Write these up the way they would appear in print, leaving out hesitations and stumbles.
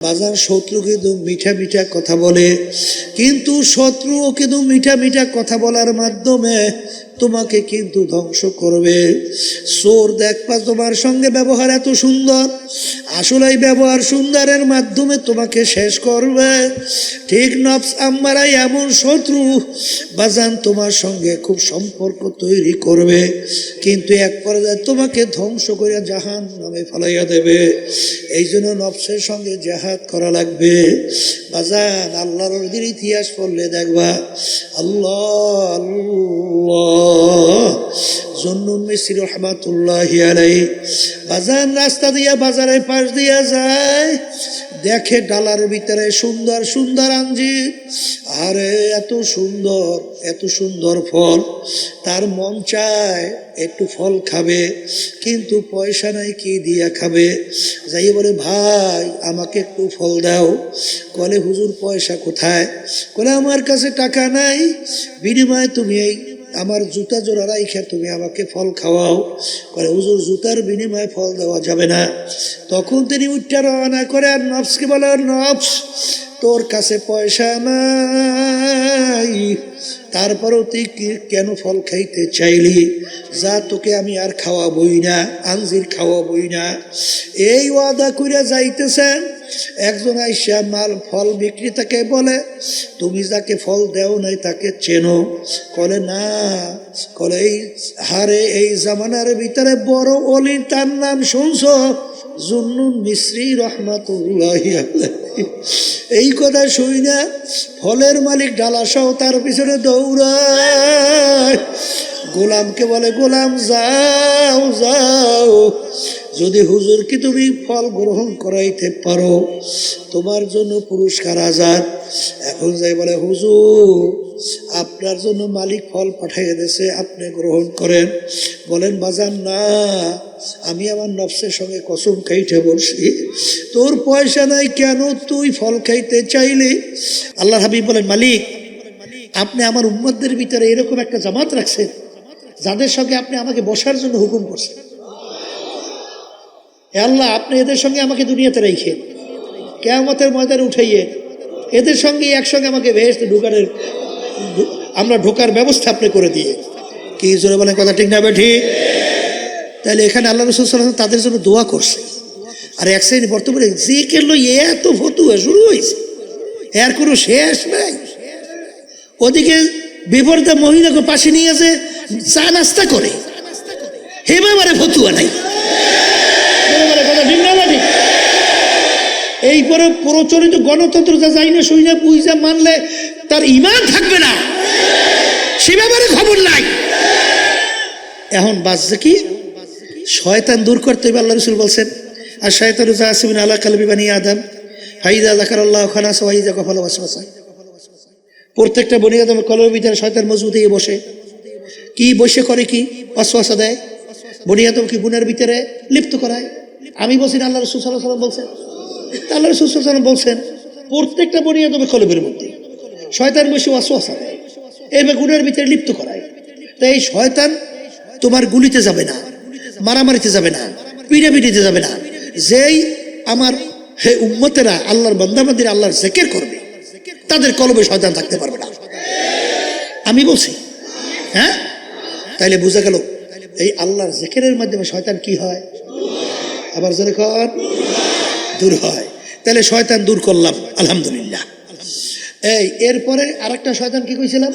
বাজার শত্রু কিন্তু মিঠা মিঠা কথা বলে, কিন্তু শত্রুও কিন্তু মিঠা মিঠা কথা বলার মাধ্যমে তোমাকে কিন্তু ধ্বংস করবে। চোর দেখবা তোমার সঙ্গে ব্যবহার এত সুন্দর, আসলে এই ব্যবহার সুন্দরের মাধ্যমে তোমাকে শেষ করবে। ঠিক নফস আম্মারাই এমন শত্রু বাজান তোমার সঙ্গে খুব সম্পর্ক তৈরি করবে, কিন্তু এক পর্যায়ে তোমাকে ধ্বংস করে জাহান্নামে ফেলাইয়া দেবে। এই জন্য নফসের সঙ্গে জিহাদ করা লাগবে বাজান। আল্লাহর নবীর ইতিহাস পড়লে দেখবা আল্লাহ আল্লাহ জুন্নুন মিসরি রহমাতুল্লাহি আলাইহি বাজান রাস্তা দিয়া বাজারের পাশ দিয়া যায়, দেখে ডালার ভিতরে সুন্দর সুন্দর আঞ্জির, আরে এত সুন্দর ফল, তার মন চায় একটু ফল খাবে, কিন্তু পয়সা নাই, কি দিয়া খাবে। যাই বলে ভাই আমাকে একটু ফল দাও। বলে হুজুর পয়সা কোথায়? বলে আমার কাছে টাকা নাই, বিনিময়ে তুমি এই আমার জুতা জোড়া রাইখা তুমি আমাকে ফল খাওয়াও। করে হুজুর জুতার বিনিময়ে ফল দেওয়া যাবে না। তখন তিনি উঠটা রওনা করে আর নফসকে বলে, নফস তোর কাছে পয়সা নাই, তারপরেও তুই কেন ফল খাইতে চাইলি? যা তোকে আমি আর খাওয়াবই না, আঞ্জির খাওয়াবই না। এই ওয়াদা কইরা যাইতেছেন, একজন আইসা ফল বিক্রেতাকে বলে, তুমি যাকে ফল দেও নাই তাকে চেনো? বলে না। বলে এই হারে এই জামানার ভিতরে বড় অলি, তার নাম শুনছ? জুন্নুন মিসরি রহমাতুল্লাহি আলাইহি। এই কথা শুই না ফলের মালিক ডালা সহ তার পিছনে দৌড়ায়। গোলামকে বলে, গোলাম যাও যাও, যদি হুজুরকে তুমি ফল গ্রহণ করাইতে পারো তোমার জন্য পুরস্কার আজাদ। এখন যাই বলে, হুজুর আপনার জন্য মালিক ফল পাঠিয়ে দিয়েছে, আপনি গ্রহণ করেন। বলেন বাজান না, আমি আমার নফসের সঙ্গে কসম খাইতে বলছি, তোর পয়সা নাই, কেন তুই ফল খাইতে চাইলি? আল্লাহর হাবিব বলেন, মালিক আপনি আমার উম্মতদের ভিতরে এরকম একটা জামাত রাখছেন যাদের সঙ্গে আপনি আমাকে বসার জন্য হুকুম করছেন। আল্লাহ আপনি এদের সঙ্গে আমাকে দুনিয়াতে রেখে কিয়ামতের ময়দানে উঠাইয়ে এদের সঙ্গে একসঙ্গে আমাকে বেহেশতে আমরা ঢোকার ব্যবস্থা আপনি করে দিয়ে। কি জোরে বলেন কথা ঠিক না ঠিক? তাহলে এখানে আল্লাহ রাসূল সাল্লাল্লাহু আলাইহি ওয়াসাল্লাম তাদের জন্য দোয়া করছে। আর এক শ্রেণী বর্তমানে যে কেলো এত ফতুয়া শুরু হয়েছে, এর কোনো শেষ নাই। ওদিকে বিপরীতে মহিলাকে পাশে নিয়ে যে চা নাস্তা করে, হে বাবারে ফতুয়া নাই। এই পরে প্রচলিত গণতন্ত্র যা যাই না শুই না বুঝা মানলে তার ঈমান থাকবে না, সে ব্যাপারে খবর নাই। এখন বাজছে কি, শয়তান দূর করতে হবে। আল্লাহ রাসূল বলছেন, আর শয়তানু জাসিমিন আলা কলবি বানি আদম ফাইদা যাকারাল্লাহু খালাস ওয়া ইযা গাফালা ওয়াসওয়াসা। প্রত্যেকটা বনি আদমের কলবের ভিতরে শয়তান মজবুত হয়ে বসে। কি বসে করে? কি ওয়াসওয়াসা দেয়, বনি আদম কি গুনার ভিতরে লিপ্ত করায়। আমি বলছি না, আল্লাহ রাসূল সাল্লাল্লাহু আলাইহি ওয়াসাল্লাম বলছেন। আল্লাহ রাসূল সাল্লাল্লাহু আলাইহি ওয়াসাল্লাম বলছেন প্রত্যেকটা বনি আদমের কলবের মধ্যে শয়তান বসে ওয়াসওয়াসা দেয়, এভাবে গুনার ভিতরে লিপ্ত করায়। তাই এই শয়তান তোমার গুলিতে যাবে না, মারামারিতে যাবে না, পিটাপিটিতে যাবে না। যেই আমার হে উম্মতেরা আল্লাহর বান্দাবান্দিরা আল্লাহর জিকির করবে, তাদের কলবে শয়তান থাকতে পারবে না। আমি বলছি, হ্যাঁ? তাইলে বোঝা গেল এই আল্লাহর জিকিরের মাধ্যমে শয়তান কি হয়? আবার জোরে কর, দূর হয়। তাহলে শয়তান দূর করলাম, আলহামদুলিল্লাহ। এই এরপরে আরেকটা শয়তান কি কইছিলাম?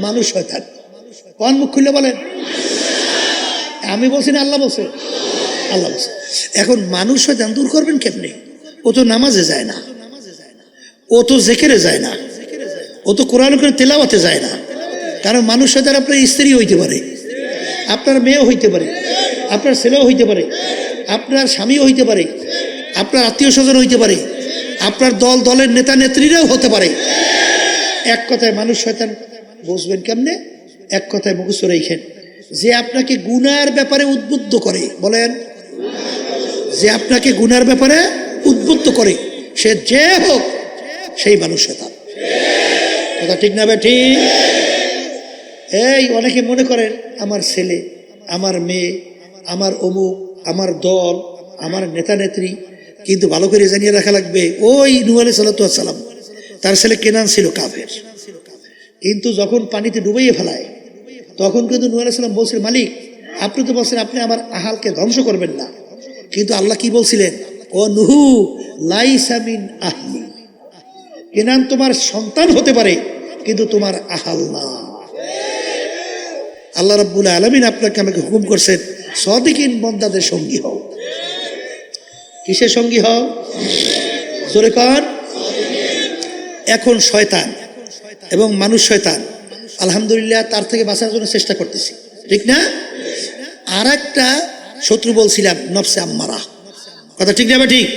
মানুষ শয়তান। কোন মুখ খুললে বলেন? আমি বলছি না, আল্লাহ বলছে? আল্লাহ বলছে। এখন মানুষ শয়তান দূর করবেন কেমনে? ও তো নামাজে যায় না, ও তো জিকিরে যায় না, ও তো কোরআন করে তেলাওয়াতে যায় না। কারণ মানুষ শয়তান আপনার স্ত্রী হইতে পারে, আপনার মেয়েও হইতে পারে, আপনার ছেলেও হইতে পারে, আপনার স্বামীও হইতে পারে, আপনার আত্মীয় স্বজন হইতে পারে, আপনার দলের নেতা নেত্রীরাও হতে পারে। এক কথায় মানুষ শয়তান বুঝবেন কেমনে? এক কথায় মুখস্থ রেখেন, যে আপনাকে গুনার ব্যাপারে উদ্বুদ্ধ করে। বলেন, যে আপনাকে গুনার ব্যাপারে উদ্বুদ্ধ করে, সে যে হোক সেই মানুষ শয়তান। কথা ঠিক না ঠিক? এই অনেকে মনে করেন আমার ছেলে, আমার মেয়ে, আমার অমুক, আমার দল, আমার নেতা নেত্রী কিন্তু ভালো করে জানিয়ে রাখা লাগবে, ওই নূহ আলাইহিস সালাম তার ছেলে কেনান ছিল কাফের, কিন্তু যখন পানিতে ডুবাইয়ে ফেলায় তখন কিন্তু নূহ আলাইহিস সালাম বলছিলেন, মালিক আপনি তো বলছেন আপনি আমার আহালকে ধ্বংস করবেন না, কিন্তু আল্লাহ কি বলছিলেন, ও নুহু লাইসা মিন আহলি, কেনান তোমার সন্তান হতে পারে কিন্তু তোমার আহাল না। আল্লাহ রাব্বুল আলামিন আপনাকে আমাকে হুকুম করছেন, সাদিকিন বান্দাদের সঙ্গী হও। কিসের সঙ্গী হও? জোরে কর। এখন শয়তান এবং মানুষ শয়তান, আলহামদুলিল্লাহ তার থেকে বাঁচার জন্য চেষ্টা করতেছি, ঠিক না? আর একটা শত্রু বলছিলাম নফসে আম্মারা, কথা ঠিক না? ঠিক।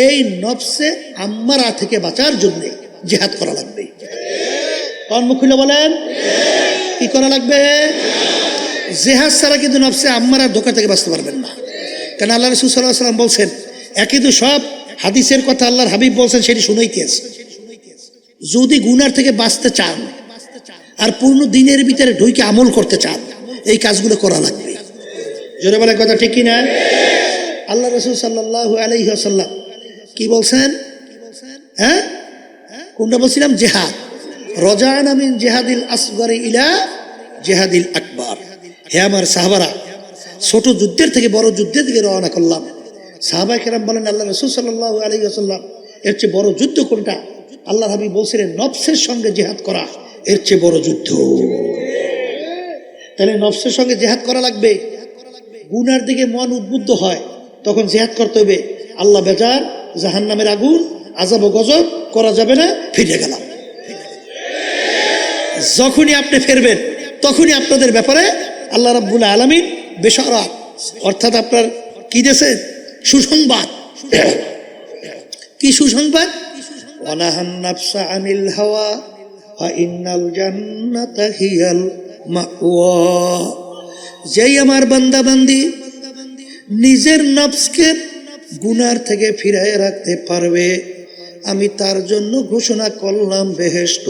এই নফসে আম্মারা থেকে বাঁচার জন্য জিহাদ করা লাগবে। কোন মুখ খুলে বলেন, কি করা লাগবে? জিহাদ ছাড়া কিন্তু নফসে আম্মারার ধোঁকা থেকে বাঁচতে পারবেন না। কারণ আল্লাহ রাসূল সাল্লাল্লাহু আলাইহি ওয়াসাল্লাম বলছেন, একই তো সব হাদিসের কথা আল্লাহর হাবিব বলছেন, সেটি শুনাইতে আছে। যদি গুনার থেকে বাঁচতে চান আর পূর্ণ দিনের ভিতরে ঢুকে আমল করতে চান, এই কাজগুলো করা লাগবে। জোরে বলে কথা ঠিক কি না? আল্লাহ রাসূল সাল্লাল্লাহু আলাইহি ওয়াসাল্লাম কি বলছেন? হ্যাঁ, কোনটা বলছিলাম? জিহাদ। রজানা মিন জিহাদিল আসগরি ইলা জিহাদিল আকবার। হে আমার সাহাবারা, ছোট যুদ্ধের থেকে বড় যুদ্ধের দিকে রওনা করলাম। সাহাবায়ে কেরাম বলেন, আল্লাহ রাসূল সাল্লাল্লাহু আলাইহি ওয়াসাল্লাম এর চেয়ে বড় যুদ্ধ কোনটা? আল্লাহর হাবিব বলছিলেন, নফসের সঙ্গে জিহাদ করা এর চেয়ে বড় যুদ্ধ। তাহলে নফসের সঙ্গে জিহাদ করা লাগবে। গুনার দিকে মন উদ্বুদ্ধ হয়, তখন জিহাদ করতে হবে। আল্লাহ বেজার, জাহান্নামের আগুন, আযাব ও গজব করা যাবে না, ফিরে গেলাম। যখনই আপনি ফিরবেন তখনই আপনাদের ব্যাপারে আল্লাহ রাব্বুল আলামিন বেশারাত, অর্থাৎ আপনার কি দিয়েছেন? সুসংবাদ। কি সুসংবাদ? ওয়ানাহান নাফসা আনিল হাওয়া ফা ইন্নাল জান্নাতা হিয়াল মাওয়া। যেই আমার বান্দা বান্দি নিজের নফসকে গুনার থেকে ফিরায় রাখতে পারবে, আমি তার জন্য ঘোষণা করলাম বেহেশত।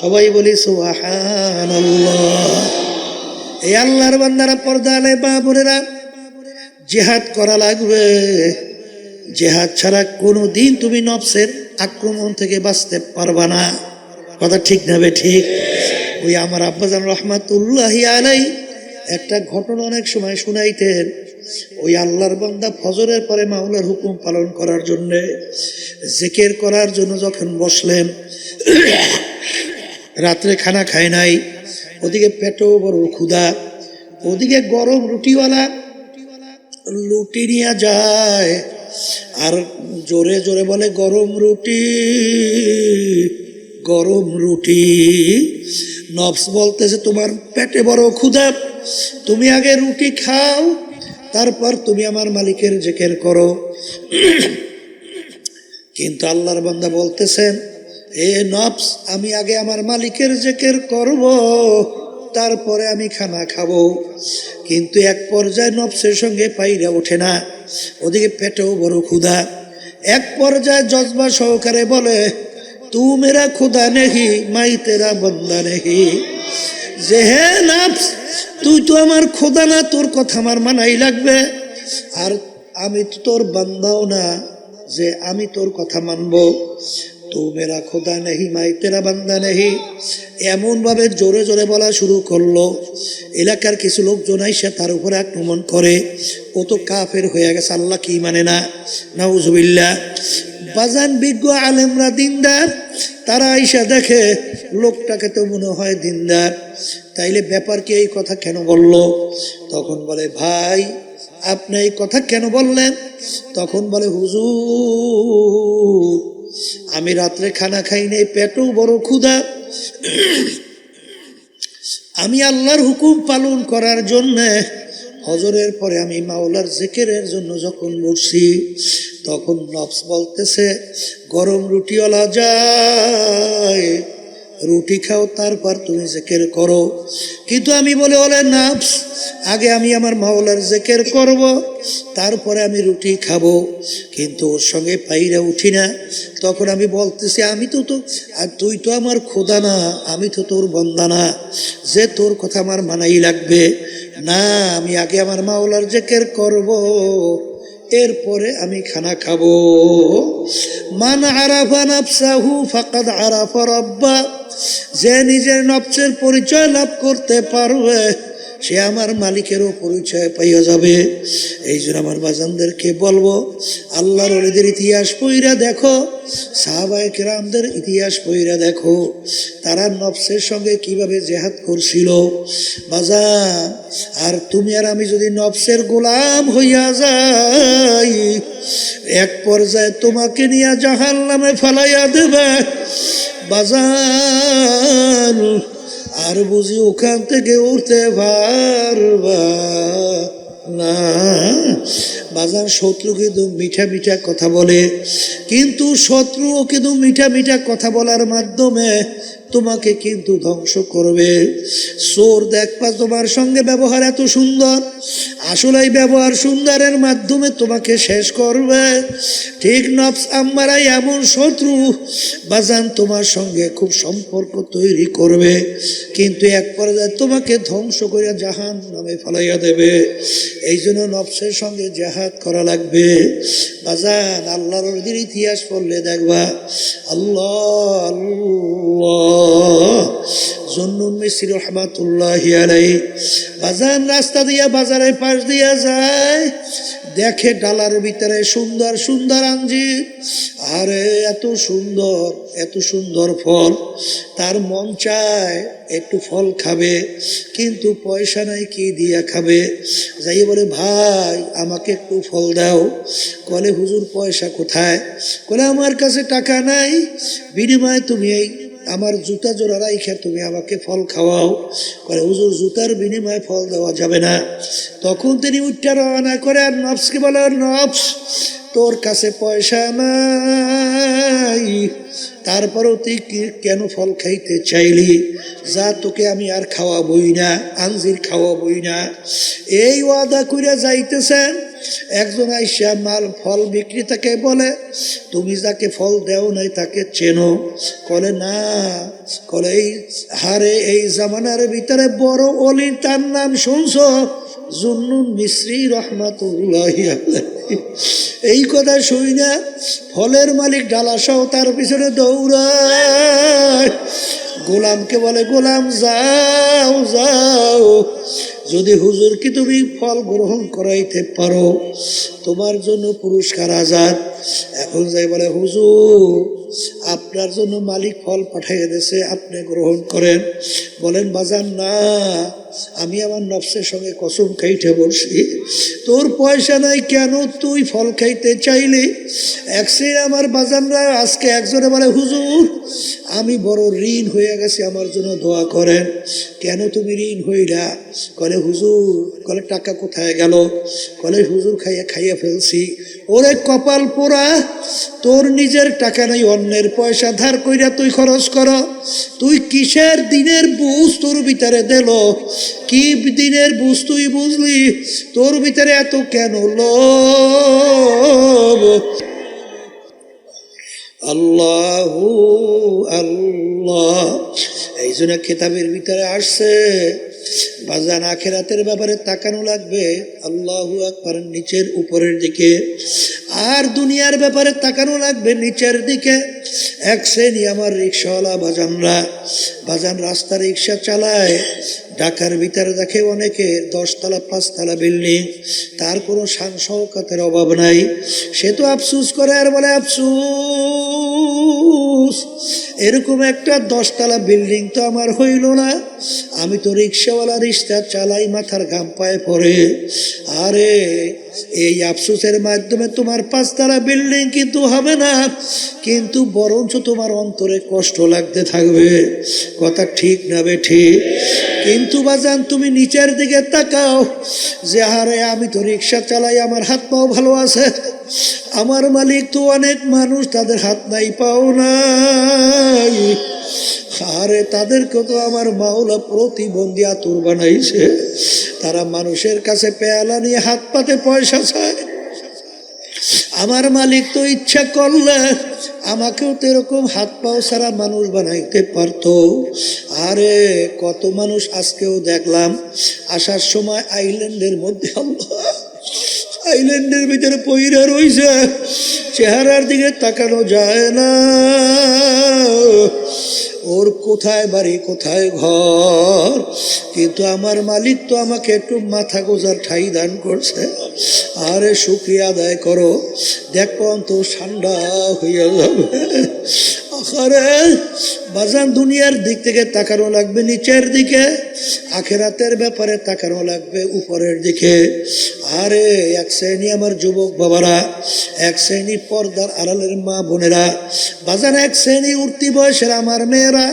সবাই বলি সুবহানাল্লাহ। এই আল্লাহর বান্দারা, পর্দা আলে মা বোনেরা, জিহাদ করা লাগবে। জিহাদ ছাড়া কোনোদিন তুমি নফসের আক্রমণ থেকে বাঁচতে পারবা না। কথা ঠিক না? ঠিক। ওই আমার আব্বাজান রহমাতুল্লাহি আলাইহি একটা ঘটনা অনেক সময় শুনাইতেন। ওই আল্লাহর বান্দা ফজরের পরে মাওলার হুকুম পালন করার জন্য, জিকির করার জন্য যখন বসলেন, রাত্রে খানা খায় নাই, ওদিকে পেটও বড় ক্ষুধা, ওদিকে গরম রুটিওয়ালা লুটি নিয়ে যায় আর জোরে জোরে বলে, গরম রুটি, গরম রুটি। নফস বলতেছে, তোমার পেটে বড় ক্ষুধা, তুমি আগে রুটি খাও, তারপর তুমি আমার মালিকের জিকির করো। কিন্তু আল্লাহর বান্দা বলতেছেন, এ নফস, আমি আগে আমার মালিকের জিকির করব, তারপরে আমি খানা খাবো। কিন্তু এক পর্যায়ে নফসের সঙ্গে পাইরা ওঠে না, ওদিকে পেটেও বড় ক্ষুধা। এক পর্যায়ে জজবা সহকারে বলে, তু মেরা খুদা নেহি মাই তেরা বন্দা নেহি। যে হে নফস, তুই তো আমার খোদা না, তোর কথা আমার মানাই লাগবে। আর আমি তো তোর বান্দাও না যে আমি তোর কথা মানবো। তু মেরা খোদা নেহি মাই তেরা বান্দা নেহি। এমন ভাবে জোরে জোরে বলা শুরু করলো, এলাকার কিছু লোকজন আইসা তার উপরে আক্রমণ করে। ও তো কাফের হয়ে গেছে, আল্লাহ কি মানে না, নাউজুবিল্লাহ। বাজান বিজ্ঞ আলেমরা দিনদার, তারা আইসা দেখে লোকটাকে তো মনে হয় দিনদার, তাইলে ব্যাপার কি, এই কথা কেন বললো? তখন বলে, ভাই আপনি এই কথা কেন বললেন? তখন বলে, হুজুর আমি রাত্রে খানা খাই নাই, পেটও বড় ক্ষুধা। আমি আল্লাহর হুকুম পালন করার জন্য হজরের পরে আমি মাওলার জিকিরের জন্য যখন বসছি, তখন নফস বলতেছে, গরম রুটিওয়ালা যায়, রুটি খাও, তারপর তুমি জিকির করো। কিন্তু আমি বলে, ওলে নফস, আগে আমি আমার মাওলার জিকির করব, তারপরে আমি রুটি খাবো। কিন্তু ওর সঙ্গে পাইরা উঠি না। তখন আমি বলতেছি, আমি তো আর তুই তো আমার খোদা না, আমি তো তোর বান্দা না যে তোর কথা আমার মানাই লাগবে। না, আমি আগে আমার মাওলার জিকির করব, এরপরে আমি খানা খাবো। মান আরাফা নাফসাহু ফাকাদ আরাফা রাব্বা, যে নিজের নফসের পরিচয় লাভ করতে পারবে সে আমার মালিকেরও পরিচয় পাইয়া যাবে। এই জন্য আমার বাজানদেরকে বলবো, আল্লাহর ওলিদের ইতিহাস পইরা দেখো, সাহাবায়ে কেরামদের ইতিহাস পইরা দেখো, তারা নফসের সঙ্গে কিভাবে জেহাদ করছিল বাজান। আর তুমি আর আমি যদি নফসের গোলাম হইয়া যাই, এক পর্যায়ে তোমাকে নিয়ে জাহান্নামে ফালাইয়া দেবে বাজান, আর বুঝি ওখান থেকে উঠতে পারবা না বাজান। শত্রু কিন্তু মিঠা মিঠা কথা বলে, কিন্তু শত্রুও কিন্তু মিঠা মিঠা কথা বলার মাধ্যমে তোমাকে কিন্তু ধ্বংস করবে। চোর দেখবা তোমার সঙ্গে ব্যবহার এত সুন্দর, আসলে এই ব্যবহার সুন্দরের মাধ্যমে তোমাকে শেষ করবে। ঠিক নফস আম্মারাই এমন শত্রু বাজান, তোমার সঙ্গে খুব সম্পর্ক তৈরি করবে, কিন্তু এক পর্যায়ে তোমাকে ধ্বংস করে জাহান্নামে ফেলাইয়া দেবে। এই জন্য নফসের সঙ্গে জেহাদ করা লাগবে বাজান। আল্লাহর ওলিদের ইতিহাস পড়লে দেখবা, আল্লাহ আল্লাহ। জুন্নুন মিসরি রহমাতুল্লাহি আলাইহি বাজান রাস্তা দিয়া বাজারের পাশ দিয়া যায়, দেখে ডালার ভিতরে সুন্দর সুন্দর আঞ্জির, আরে এত সুন্দর এত সুন্দর ফল, তার মন চায় একটু ফল খাবে, কিন্তু পয়সা নাই, কি দিয়া খাবে। যাই বলে, ভাই আমাকে একটু ফল দাও। বলে, হুজুর পয়সা কোথায়? বলে, আমার কাছে টাকা নাই, বিনিময়ে তুমি এই আমার জুতা জোড়া রাইখা তুমি আমাকে ফল খাওয়াও। করে, হুজুর জুতার বিনিময়ে ফল দেওয়া যাবে না। তখন তিনি উঠটা রওনা করে, আর নফসকে বলে, নফস তোর কাছে পয়সা নাই, তারপরেও তুই কেন ফল খাইতে চাইলি? যা, তোকে আমি আর খাওয়াবই না, আঞ্জির খাওয়াবই না। এই ওয়াদা কইরা যাইতেছেন, একজন আইসা ফল বিক্রেতাকে বলে, তুমি যাকে ফল দেও নাই তাকে চেনো? বলে, না। বলে, এই হারে এই জামানার ভিতরে বড় অলি, তার নাম শুনছ? জুন্নুন মিসরি রহমাতুল্লাহি আলাইহি। এই কথা শুই না ফলের মালিক ডালা সহ তার পিছনে দৌড়ায়। গোলামকে বলে, গোলাম যাও যাও, যদি হুজুরকে তুমি ফল গ্রহণ করাইতে পারো তোমার জন্য পুরস্কার আজাদ। এখন যাই বলে, হুজুর আপনার জন্য মালিক ফল পাঠাইয়া দিয়েছে, আপনি গ্রহণ করেন। বলেন, বাজান না, আমি আমার নফসের সঙ্গে কসম খাইতে বলছি, তোর পয়সা নাই, কেন তুই ফল খাইতে চাইলি? একদিন আমার বাজানরা আজকে একজনে বলে, হুজুর আমি বড় ঋণ হয়ে গেছি, আমার জন্য দোয়া করেন। কেন তুমি ঋণ হইলা? বলে, হুজুর। বলে, টাকা কোথায় গেল? বলে, হুজুর খাইয়া ফেলছি। ওরে কপাল পোড়া, তোর নিজের টাকা নাই, অন্যের পয়সা ধার কইরা তুই খরচ কর। তুই কিসের দিনের বুঝ তোর ভিতরে দিল? কি দিনের বুঝ তুই বুঝলি? তোর ভিতরে এত কেন লোভ? আল্লাহু আল্লাহ। এই জন্য কিতাবের ভিতরে আসছে বাজান, আখিরাতের ব্যাপারে তাকানো লাগবে আল্লাহু আকবার নিচের উপরের দিকে, আর দুনিয়ার ব্যাপারে তাকানো লাগবে নিচের দিকে। এক শ্রেণী আমার রিক্সাওয়ালা বাজানরা, বাজান রাস্তা রিক্সা চালায়, ঢাকার ভিতরে দেখে অনেকে 10 তলা 5 তলা বিল্ডিং, তার কোনো শান শওকতের অভাব নাই। সে তো আফসুস করে আর বলে, আফসুস এরকম একটা 10 তলা বিল্ডিং তো আমার হইল না, আমি তো রিক্সাওয়ালা রিক্সা চালাই, মাথার ঘাম পায়ে পড়ে। আরে এই আফসোসের মাধ্যমে তোমার 5 তলা বিল্ডিং কিন্তু হবে না, কিন্তু বরঞ্চ তোমার অন্তরে কষ্ট লাগতে থাকবে। কথা ঠিক না বে ঠিক? কিন্তু বাজান তুমি নিচের দিকে তাকাও, যে আরে আমি তো রিক্সা চালাই, আমার হাত পাও ভালো আছে, আমার মালিক তো অনেক মানুষ, তাদের হাত নাই পাও নাই, আরে তাদেরকে তো আমার মাওলা প্রতিবন্ধী আতুর বানাইছে, তারা মানুষের কাছে পেয়ালা নিয়ে হাত পাতে পয়সা চায়। আমার মালিক তো ইচ্ছা করলে আমাকেও তো এরকম হাত পাও ছাড়া মানুষ বানাইতে পারতো। আরে কত মানুষ আজকেও দেখলাম আসার সময় আইল্যান্ডের মধ্যে, আল্লাহ আইল্যান্ডের ভিতরে পইরা রইছে, চেহারার দিকে তাকানো যায় না। ওর কোথায় বাড়ি কোথায় ঘর, কিন্তু আমার মালিক তো আমাকে একটু মাথা গোজার ঠাই দান করছে। আরে শুকরিয়া আদায় করো, দেখো তো ঠান্ডা হইয়া যাবে। আরে বাজান, দুনিয়ার দিক থেকে তাকানো লাগবে নিচের দিকে, আখেরাতের ব্যাপারে তাকানো লাগবে উপরের দিকে। আরে এক শ্রেণী আমার যুবক বাবারা, এক শ্রেণী পর্দার আড়ালের মা বোনেরা, বাজান এক শ্রেণী উঠতি বয়সের আমার মেয়েরা,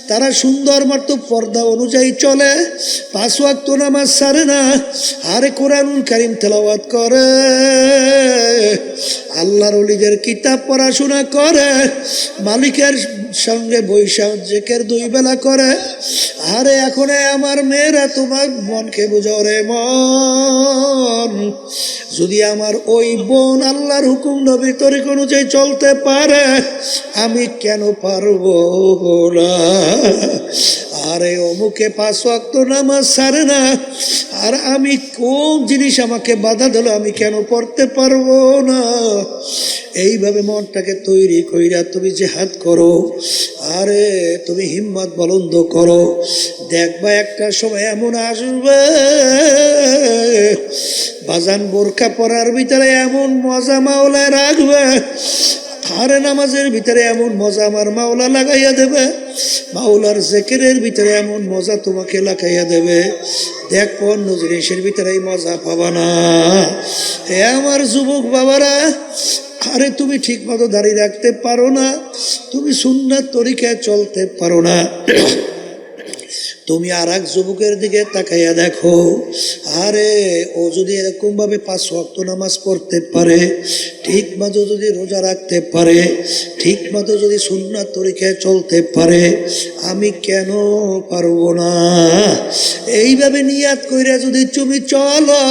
তারা সুন্দর মতো পর্দা অনুযায়ী চলে, 5 ওয়াক্ত নামাজ ছাড়ে না, আরে কোরআনুল কারীম তেলাওয়াত করে, আল্লাহর ওলিদের কিতাব পড়াশোনা করে, মালিকের সঙ্গে বৈশাখ জেকের 2 বেলা করে। আরে এখন আমার মেয়েরা, তোমার মনকে বুঝাও রে মন, যদি আমার ওই বোন আল্লাহর হুকুম নবীর তরিক অনুযায়ী চলতে পারে, আমি কেন পারবো না? আরে অমুকে 5 ওয়াক্ত নামাজ ছাড়ে না, আর আমি কোন জিনিস আমাকে বাধা দিল, আমি কেন পড়তে পারবো না? এইভাবে মনটাকে তৈরি কইরা তুমি জিহাদ করো, আরে তুমি হিম্মত বুলন্দ করো, দেখবা একটা সময় এমন আসবে বাজান, বোরকা পরার ভিতরে এমন মজা মাওলায় রাখবে, আরে নামাজের ভিতরে এমন মজা আমার মাওলা লাগাইয়া দেবে, মাওলার জিকিরের ভিতরে এমন মজা তোমাকে লাগাইয়া দেবে, দেখো অন্য জিনিসের ভিতরে মজা পাবা না। হে আমার যুবক বাবারা, আরে তুমি ঠিক মতো দাঁড়িয়ে রাখতে পারো না, তুমি সুন্নাত তরিকায় চলতে পারো না, তুমি আর এক যুবকের দিকে তাকাইয়া দেখো, আরে ও যদি এরকম ভাবে 5 ওয়াক্ত নামাজ পড়তে পারে, ঠিক মতো যদি রোজা রাখতে পারে, ঠিক মতো যদি সুন্নাত তরিকায় চলতে পারে, আমি কেন পারবো না? এইভাবে নিয়াত কইরা যদি তুমি চলো,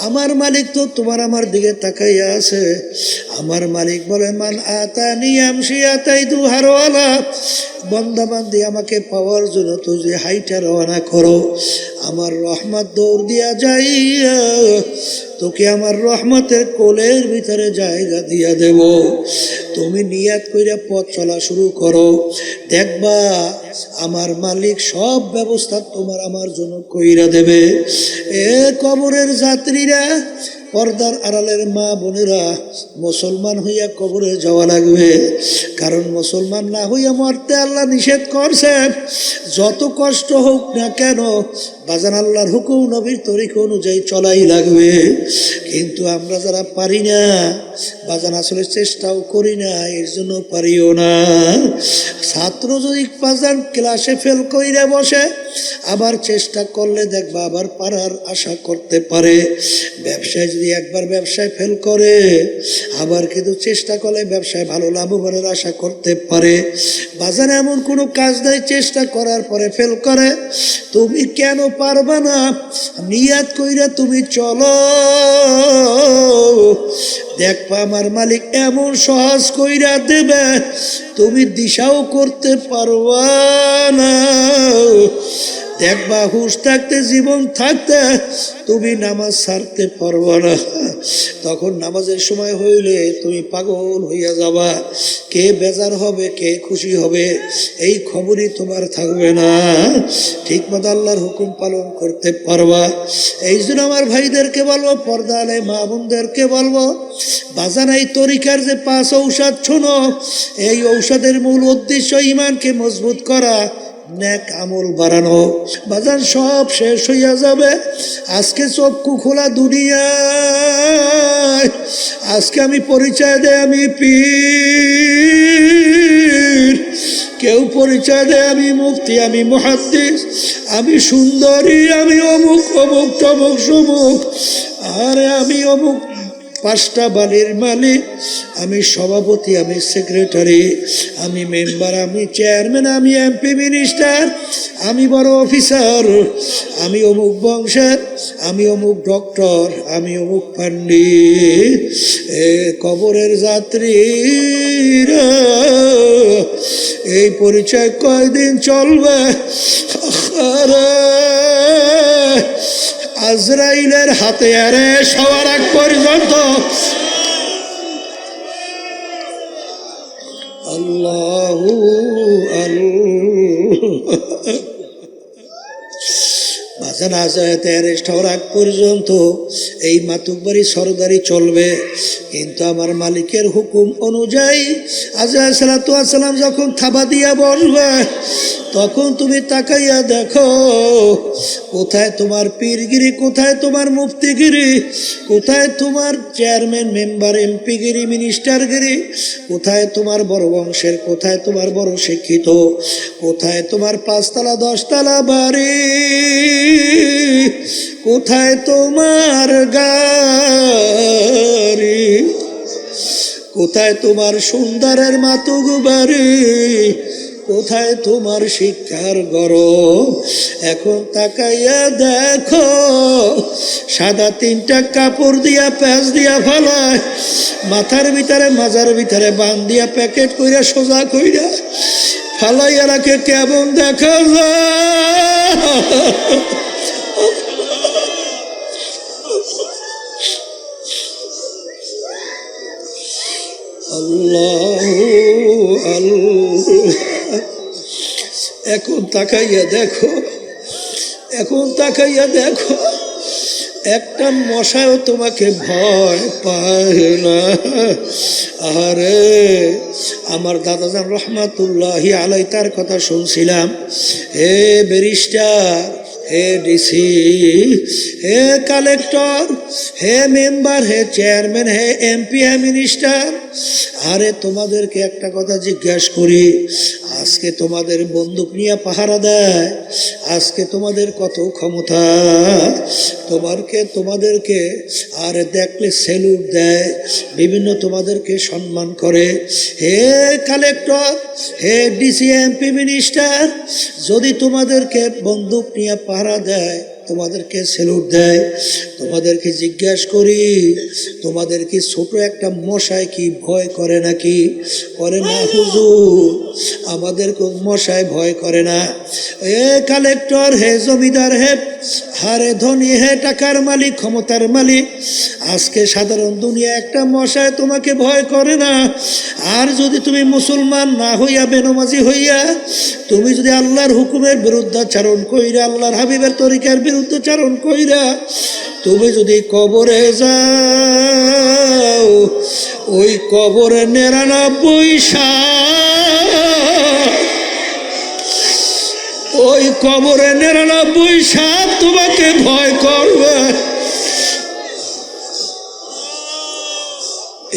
আমার মালিক তো তোমার আমার দিকে তাকাইয়া আছে। আমার মালিক বলে, মান আতানি আমশি আতাইতু হারওয়ালা, বান্দা বান্দি আমাকে পাওয়ার জন্য তুই হাইটা রওনা করো, আমার রহমত দৌড় দিয়া যাইয়া তোকে আমার রহমতের কোলের ভিতরে জায়গা দিয়া দেব। তুমি নিয়াত কইরা পথ চলা শুরু করো, দেখবা আমার মালিক সব ব্যবস্থা তোমার আমার জন্য কইরা দেবে। এ কবরের যাত্রীরা, পর্দার আড়ালের মা বোনেরা, মুসলমান হইয়া কবরে যাওয়া লাগবে, কারণ মুসলমান না হইয়া মরতে আল্লাহ নিষেধ করছেন। যত কষ্ট হোক না কেন বাজান, আল্লাহর হুকুম নবীর তরিক অনুযায়ী চলাই লাগবে। কিন্তু আমরা যারা পারি না বাজান, আসলে চেষ্টাও করি না, এর জন্য পারিও না। ছাত্র যদি বাজান ক্লাসে ফেল কইরা বসে, আবার চেষ্টা করলে দেখবা আবার পারার আশা করতে পারে। ব্যবসায় যদি একবার ব্যবসায় ফেল করে, আবার কিন্তু চেষ্টা করলে ব্যবসায় ভালো লাভবানের আশা করতে পারে। বাজারে এমন কোনো কাজ নাই চেষ্টা করার পরে ফেল করে, তুমি কেন পারবা না? নিয়াত কইরা তুমি চলো, দেখবা আমার মালিক এমন সহজ কইরা দেবে, তুমি দিশাও করতে পারবা না। দেখবা হুশ থাকতে, জীবন থাকতে তুমি নামাজ ছাড়তে পারবো না। তখন নামাজের সময় হইলে তুমি পাগল হইয়া যাবা, কে বেজার হবে কে খুশি হবে এই খবরই তোমার থাকবে না। ঠিক মতো আল্লাহর হুকুম পালন করতে পারবা। এই জন্য আমার ভাইদেরকে বলবো, পর্দা আলে মা বোনদেরকে বলবো, বাজান এই তরিকার যে 5 ঔষধ শোনো, এই ঔষধের মূল উদ্দেশ্য ইমানকে মজবুত করা, নেক আমল বাড়ানো। বাজান সব শেষ হইয়া যাবে, আজকে চক্ষু খোলা দুনিয়ায়। আজকে আমি পরিচয় দেয় আমি পীর, কেউ পরিচয় দেয় আমি মুফতি, আমি মুহাদ্দিস, আমি সুন্দরী, আমি অমুক অমুক তমুক সমুক, আরে আমি অমুক 5টা বাড়ির মালিক, আমি সভাপতি, আমি সেক্রেটারি, আমি মেম্বার, আমি চেয়ারম্যান, আমি এমপি মিনিস্টার, আমি বড় অফিসার, আমি অমুক বংশের, আমি অমুক ডক্টর, আমি অমুক পণ্ডিত। এ কবরের যাত্রীরা, এই পরিচয় কয়দিন চলবে? আজরাইলের হাতে অ্যারেস্ট হওয়ার আগ পর্যন্ত আল্লাহু বাজান আজায়াতে অ্যারেস্ট হওয়ার আগ পর্যন্ত এই মাতুব্বারি সরদারি চলবে। কিন্তু আমার মালিকের হুকুম অনুযায়ী আজরাইল সালাতু ওয়াস সালাম যখন থাবা দিয়া বসবে তখন তুমি তাকাইয়া দেখো কোথায় তোমার পীরগিরি, কোথায় তোমার মুফতিগিরি, কোথায় তোমার চেয়ারম্যান মেম্বার এমপিগিরি মিনিস্টারগিরি, কোথায় তোমার বড় বংশের, কোথায় তোমার বড় শিক্ষিত, কোথায় তোমার 5 তলা 10 তলা বাড়ি, কোথায় তোমার গাড়ি, কোথায় তোমার সুন্দরের মাতুগ বাড়ি, কোথায় তোমার শিক্ষার গরম। এখন তাকাইয়া দেখো সাদা 3টা কাপড় দিয়া প্যাঁচ দিয়া ফেলায় মাথার ভিতরে মাজার ভিতরে বান দিয়া প্যাকেট কইরা সোজা কইরা ফালাইয়া রাখে, কেমন দেখা যায়। আল্লাহু আল্লাহ। এখন তাকাইয়া দেখো, এখন তাকাইয়া দেখো একটা মশাও তোমাকে ভয় পায় না। আরে আমার দাদাজান রহমাতুল্লাহি আলাই তার কথা শুনছিলাম। হে ব্যারিস্টার, হে ডিসি, হে কালেক্টর, হে মেম্বার, হে চেয়ারম্যান, হে এমপি, হে মিনিস্টার, আরে তোমাদেরকে একটা কথা জিজ্ঞাসা করি, আজকে তোমাদের বন্দুক নিয়ে পাহারা দেয়, আজকে তোমাদের কত ক্ষমতা, তোমাদেরকে আর দেখলে স্যালুট দেয়, বিভিন্ন তোমাদেরকে সম্মান করে। হে কালেক্টর, হে ডিসি, এমপি, মিনিস্টার, যদি তোমাদেরকে বন্দুক নিয়ে পাহারা দেয়, তোমাদেরকে স্যালুট দেয়, তোমাদেরকে জিজ্ঞাসা করি, তোমাদের কি ছোট একটা মশায় কি ভয় করে নাকি? করে না হুজুর, আমাদের কোন মশায় ভয় করে না। এ কালেক্টর, হে জমিদার, হে হারে ধনী, হে টাকার মালিক, ক্ষমতার মালিক, আজকে সাধারণ দুনিয়া একটা মশায় তোমাকে ভয় করে না। আর যদি তুমি মুসলমান না হইয়া বেনমাজি হইয়া তুমি যদি আল্লাহর হুকুমের বিরুদ্ধাচারণ কইরা, আল্লাহর হাবিবের তরিকার বিরুদ্ধাচারণ কইরা তুমি যদি কবরে যাও, ওই কবরে 99 সাপ, ওই কবরে 99 সাপ তোমাকে ভয় করবে।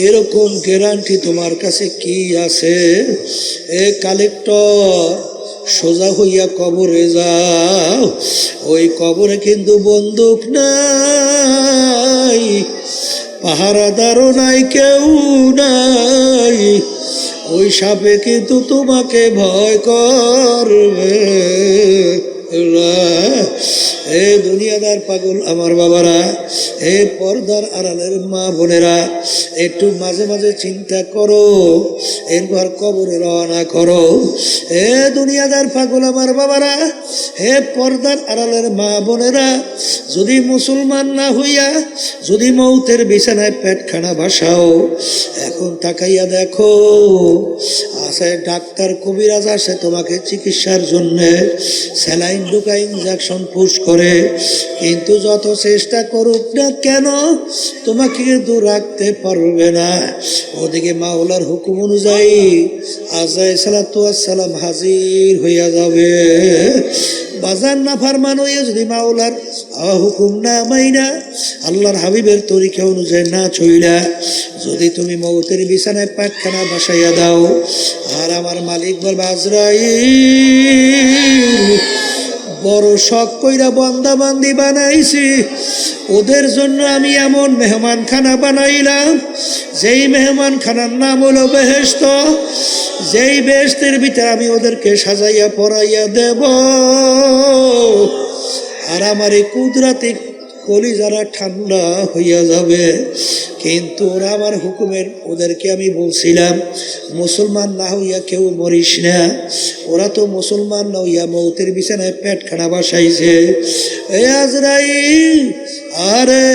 এরকম গ্যারান্টি তোমার কাছে কি আছে? এ কালেক্টর, সোজা হইয়া কবরে যাও, ওই কবরে কিন্তু বন্দুক নাই, পাহারাদারও নাই, কেউ নাই, ওই সাপে কিন্তু তোমাকে ভয় করবে। এ দুনিয়াদার পাগল আমার বাবারা, এ পর্দার আড়ালের মা বোনেরা, একটু মাঝে মাঝে চিন্তা করো, এরপর কবরে রওনা করো। এ দুনিয়াদার পাগল আমার বাবারা, হে পর্দার আড়ালের মা বোনেরা, যদি মুসলমান না হইয়া যদি মৌতের বিছানায় পেটখানা বাসাও, এখন তাকাইয়া দেখো আছে ডাক্তার কবিরাজ আসে তোমাকে চিকিৎসার জন্যে, স্যালাইন ঢুকা ইনজেকশন পুশ করে, কিন্তু যত চেষ্টা করুক না কেন তোমাকে কিন্তু রাখতে পারবে না। ওদিকে মাওলার হুকুম অনুযায়ী আজরাইল সালাতু ওয়াস সালাম হাজির হইয়া যাবে। বাজার না ফারমান হইয়া যদি মাওলার হুকুম না মাইনা, আল্লাহর হাবিবের তরিকা অনুযায়ী না চইলা যদি তুমি মৌতের বিছানায় পায়খানা বাসাইয়া দাও, আর আমার মালিক বলবে আজরাইল বড় শখ কইরা বান্দা বান্দি বানাইছি, ওদের জন্য আমি এমন মেহমানখানা বানাইলাম, যেই মেহমানখানার নাম হলো বেহেশত, যেই বেহেশতের ভিতরে আমি ওদেরকে সাজাইয়া পরাইয়া দেব। আর আমার এই কুদরাতি কলিজারা ঠান্ডা হইয়া যাবে। কিন্তু ওরা আমার হুকুমের, ওদেরকে আমি বলছিলাম মুসলমান না হইয়া কেউ মরিস না। ওরা তো মুসলমান না হইয়া মৌতের বিছানায় পেটখানা বাসাইছে। এ আজরাইল, আরে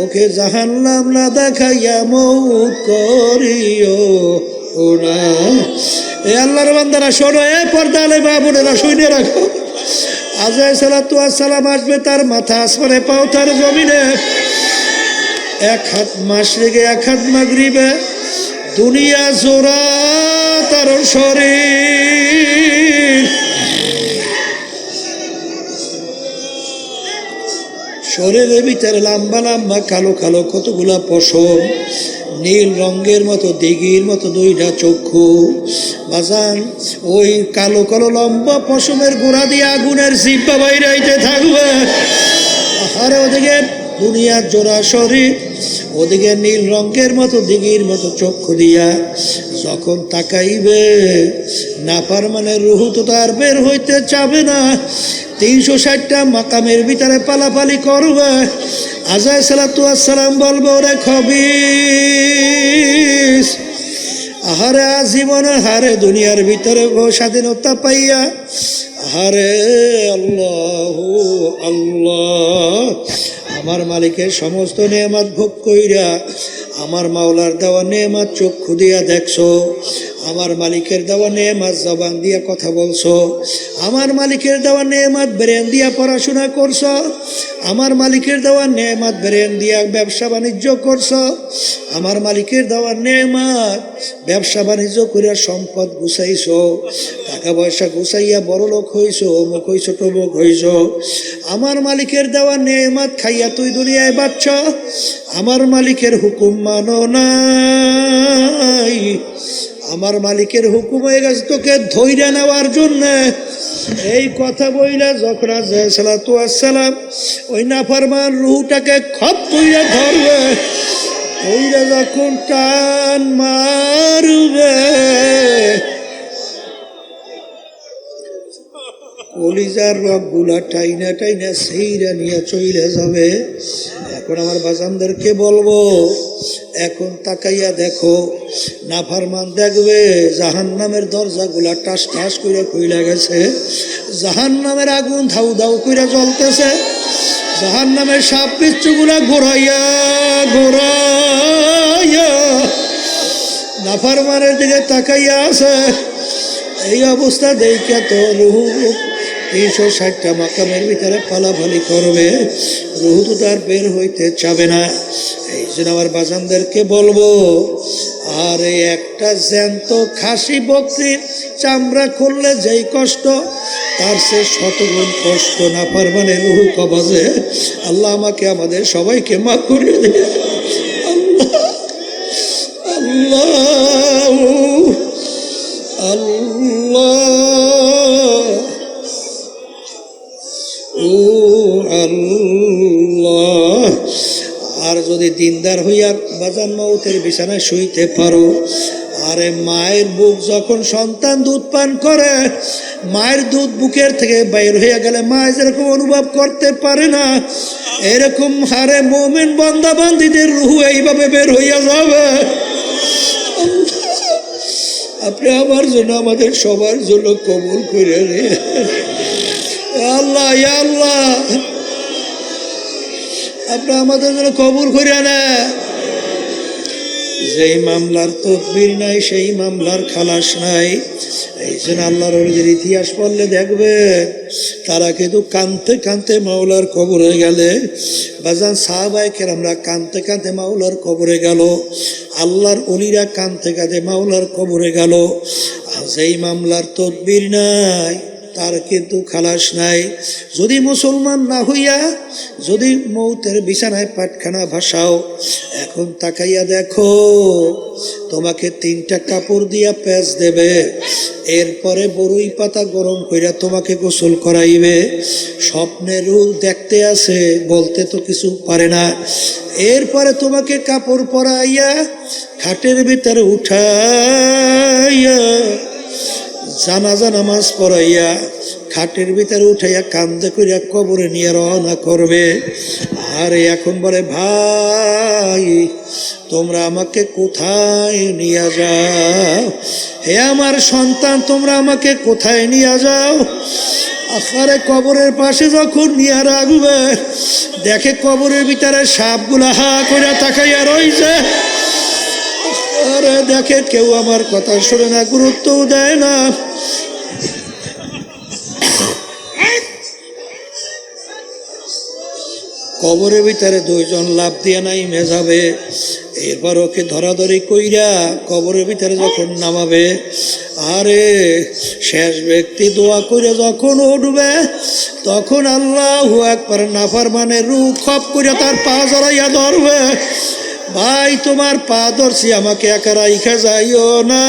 ওকে জাহান্নাম না দেখাইয়া মৌত করিও না। এ আল্লাহর বান্দারা শোনো, এ পর্দা আলে মা বোনেরা শুনে রাখো, আজরাইল সালাতু আসসালাম আসবে, তার মাথা আসমানে, পাও তার জমিনে। এক হাত মাশরিকে এক হাত মাগরিবে, দুনিয়া জোড়া তার শরীর। শরীরের ভিতরে লম্বা লম্বা কালো কালো কতগুলা পশম, নীল রঙের মতো দিঘির মতো দুইটা চক্ষু। বাজান, ওই কালো কালো লম্বা পশমের গোড়া দিয়ে আগুনের জিব্বা বাইরাইতে থাকবে। আরে ওদিকে দুনিয়ার জোড়া শরীর, ওদিকে নীল রঙের মতো দিঘির মতো চক্ষু দিয়া যখন তাকাইবে, নাফরমানের রূহ তো তার বের হইতে চাবে না। 360টা মাকামের ভিতরে পালাপালি করবে। আজরাইল সালাতু আসসালাম বলবে, ওরে খবিস, আহারে আজীবন হারে দুনিয়ার ভিতরে স্বাধীনতা পাইয়া, আহারে আল্লাহ আল্লাহ, আমার মালিকের সমস্ত নেয়ামত ভোগ কইরা, আমার মাওলার দেওয়া নেয়ামত চক্ষু দিয়া দেখছো, আমার মালিকের দেওয়া নেয়ামত জবান দিয়া কথা বলছো, আমার মালিকের দেওয়া নেয়ামত ব্রেন দিয়া পড়াশোনা করছো, আমার মালিকের দেওয়া নেয়ামত ব্রেন দিয়া ব্যবসা বাণিজ্য করছো, আমার মালিকের দেওয়া নেয়ামত ব্যবসা বাণিজ্য করিয়া সম্পদ গুছাইছো, টাকা পয়সা গুছাইয়া বড় লোক হইছো, অমুক হইছো তমুক হইছো। আমার মালিকের দেওয়া নেয়ামত খাইয়া তুই দুনিয়ায় বাঁচছ, আমার মালিকের হুকুম মানো নাই। আমার মালিকের হুকুম হয়ে গেছে তোকে ধইরা নেওয়ার জন্য। এই কথা বইলা যখন আজরাইল সালাতু আসসালাম ওই নাফরমান রূহটাকে খপ কইরা ধরবে, ধইরা যখন টান মারবে, কলিজার রগগুলা টাইনা টাইনা সেইরা নিয়ে চইলে যাবে। এখন আমার বাজানদেরকে বলবো, এখন তাকাইয়া দেখো, নাফরমান দেখবে জাহান্নামের দরজাগুলা টাস টাস কইরা খুইলা গেছে, জাহান্নামের আগুন ধাউ ধাউ কইরা জ্বলতেছে, জাহান্নামের সাপ বিচ্ছুগুলা ঘোরাইয়া ঘোরাইয়া নাফরমানের দিকে তাকাইয়া আছে। এই অবস্থা দেখিয়া তো রুহু 360টা মাকামের ভিতরে পালাপালি করবে, রুহু তো তার বের হইতে চাবে না। এই জন্য আমার বাজানদেরকে বলবো, আর এই একটা জ্যান্ত খাসি বকরির চামড়া খুললে যেই কষ্ট, তার সে শতগুণ কষ্ট নাফরমানের রুহু কবজে। আল্লাহ আমাকে আমাদের সবাইকে মাফ করিয়ে দিন। আল্লাহ আল্লাহ ও আল্লাহ। আর যদি দিনদার হইয়া বাজান মৌতের বিছানায় শুইতে পারো, আরে মায়ের বুক যখন সন্তান দুধ পান করে, মায়ের দুধ বুকের থেকে বাইর হইয়া গেলে মা যেরকম অনুভব করতে পারে না, এরকম হারে মুমিন বান্দা বান্দীদের রুহু এইভাবে বের হইয়া যাবে। আপনি আমার জন্য আমাদের সবার জন্য কবুল করে নিন আল্লাহ। ইয়া আল্লাহ, আপনি আমাদের জন্য কবুল করে নেন। যেই মামলার তদবির নাই সেই মামলার খালাস নাই। এই জন্য আল্লাহর ওলিদের ইতিহাস পড়লে দেখবে তারা কিন্তু কাঁদতে কাঁদতে মাওলার কবরে গেলে, বাজান সাহাবায়ে কেরামরা কাঁদতে কাঁদতে মাওলার কবরে গেল, আল্লাহর ওলিরা কাঁদতে কাঁদতে মাওলার কবরে গেল। আর যেই মামলার তদবির নাই তার কিন্তু খালাস নাই। যদি মুসলমান না হইয়া যদি মৌতের বিছানায় পাটখানা ভাসাও, এখন তাকাইয়া দেখো, তোমাকে 3টা কাপড় দিয়া পেঁচ দেবে, এরপরে বরুই পাতা গরম কইরা তোমাকে গোসল করাইবে। স্বপ্নের রূপ দেখতে আছে, বলতে তো কিছু পারে না। এরপরে তোমাকে কাপড় পরাইয়া খাটের ভিতরে উঠাইয়া জানাজা নামাজ পড়াইয়া খাটের ভিতরে উঠাইয়া কান্দে করিয়া কবরে নিয়ে রওনা করবে। আরে এখন বলে, ভাই তোমরা আমাকে কোথায় নিয়ে যাও, হে আমার সন্তান তোমরা আমাকে কোথায় নিয়ে যাও। আরে কবরের পাশে যখন নিয়ে রাখবে, দেখে কবরের ভিতরে সাপগুলা হা করে তাকাইয়া রইছে। আরে দেখে কেউ আমার কথা শোনে না, গুরুত্বও দেয় না। কবরের ভিতরে দুইজন লাফ দিয়ে নাইমে যাবে। এরপর ওকে ধরাধরি কইরা কবরের ভিতরে যখন নামাবে, আরে শেষ ব্যক্তি দোয়া করে যখন উঠবে, তখন আল্লাহু আকবার নাফরমানের রূহ খপ করে তার পা জড়াইয়া ধরবে। ভাই তোমার পা ধরছি, আমাকে একা রাইখা যাইও না।